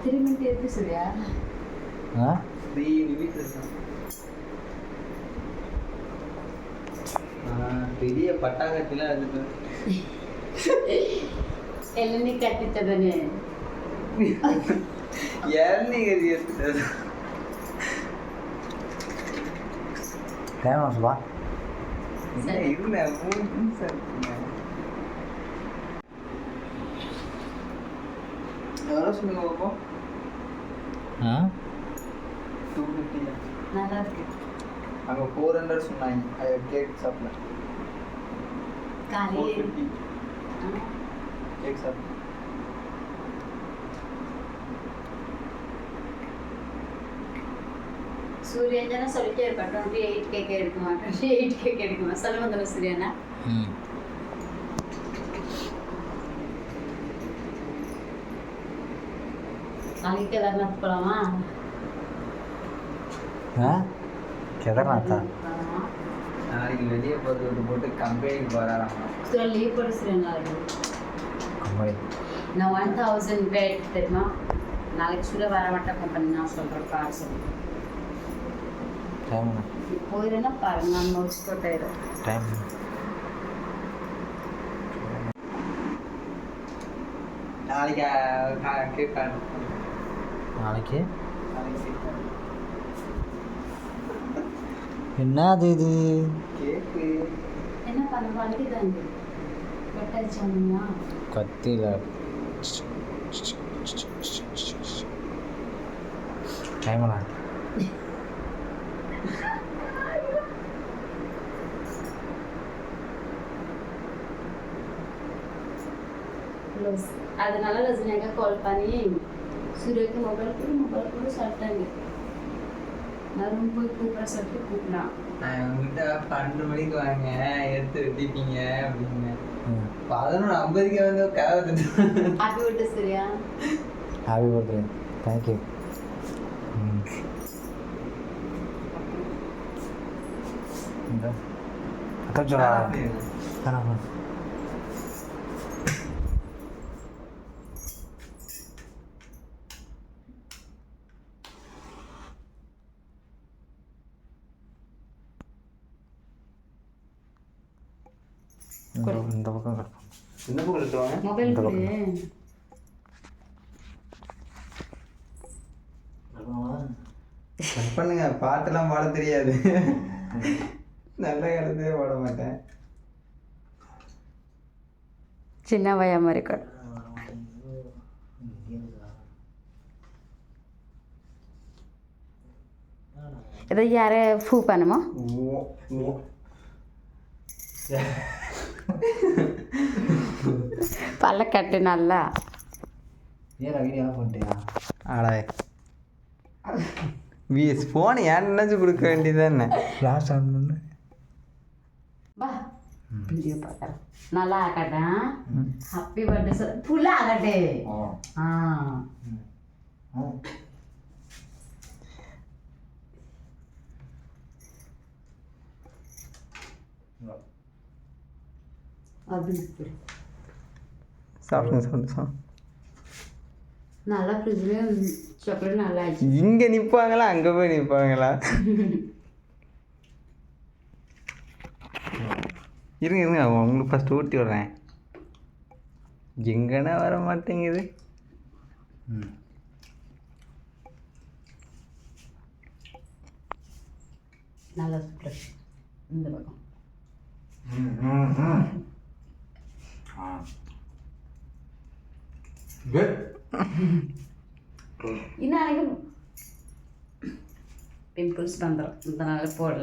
Experiment எப்படி சொல்லியா? பெரிய பட்டாக்கத்திலாம் இருக்கு. எல்லனி கட்டித்தடனே எல்லனி கட்டி எடுத்துட்டது. ஃபேமஸ் வா இல்ல 3 நிமிஷம் இருக்குங்க. எவ்வளோ சொல்லுங்க பாப்போம். 250. நல்லா இருக்கு. அங்கே 400 சொன்னாங்க. அது கேக் ஷாப்பில் காலி 450 கேக் ஷாப். சூரியனா சொல்லிட்டே இருப்பா 28 கேக் எடுக்குமா 28 கேக் எடுக்குமா சொல்ல வந்தல சூரியனா. நாளைக்கு கேதார்நாத் போலாமா? கேதார்நாத்தா? நாளைக்கு வெளியே போகிறது போட்டு கம்பெனிக்கு போகிறாராம். லீவ் போட சூரியன் நாளைக்கு. நான் 1000 பேட் தெரியுமா? நாளைக்கு சூரிய வர மாட்டேன் கம்பெனி நான் சொல்கிறேன் கார் சொல்லி டைம் போயிடுன்னா பாருங்க நான் நோட்ஸ் போட்டாயிடும். டைம் நாளைக்கு கேக் நாளைக்கு என்னது இது? கேக்கு என்ன பண்ண வலிக்குதாங்க கட்டாயிடுச்சானுங்களா? கத்தியில் டைம்லாம் அதனால ரஜினியாக கால் பண்ணி சூரியக்கு மொபைல் கூட சொல்லிட்டாங்க. நான் ரூம் போய் கூப்பிட சொல்லிட்டு கூப்பிடலாம். நான் உங்ககிட்ட 12 மணிக்கு வாங்க எடுத்து வெட்டிப்பீங்க அப்படிங்க. 11:50 வந்து கதை. Happy birthday Surya. Happy birthday. Thank you. இந்த அக்கா சொல்லா இந்த பக்கம் கட்டணும். இந்த பக்கம் எடுத்துவாங்க. மொபைல் கொடு. கட் பண்ணுங்க. பாட்டெல்லாம் பாட தெரியாது. நல்ல காலத்தையே பாட மாட்டேன். சின்ன வயா மாதிரி கட். இதை யாரை ஃபூ பண்ணுமா? பல்ல கட்டு நல்லா. ஏன் வீடியோ ஆஃப் பண்ணிட்டியா? ஆடா ஃபோன் ஏன் நினைச்சு கொடுக்க வேண்டியதானே. லாஸ்ட் ஆன் பண்ணு. வா வீடியோ பார்க்குறேன். நல்லா ஆகட்டேன். Happy birthday sir. ஃபுல்லாக ஆகட்டே. அப்படி சாப்பிடுங்க. நல்லா ஃப்ரிட்ஜ்லேயும் சாக்லேட் நல்லா ஆயிடுச்சு. இங்கே நிற்பாங்களா அங்கே போய் நிற்பாங்களா? இருங்க உங்களுக்கு ஃபஸ்ட்டு ஊட்டி விட்றேன். எங்கன்னா வர மாட்டேங்குது. நல்லா சூப்பர். இந்த பக்கம் இன்னும் பிம்பிள்ஸ் வந்துடும். இதனால போடல.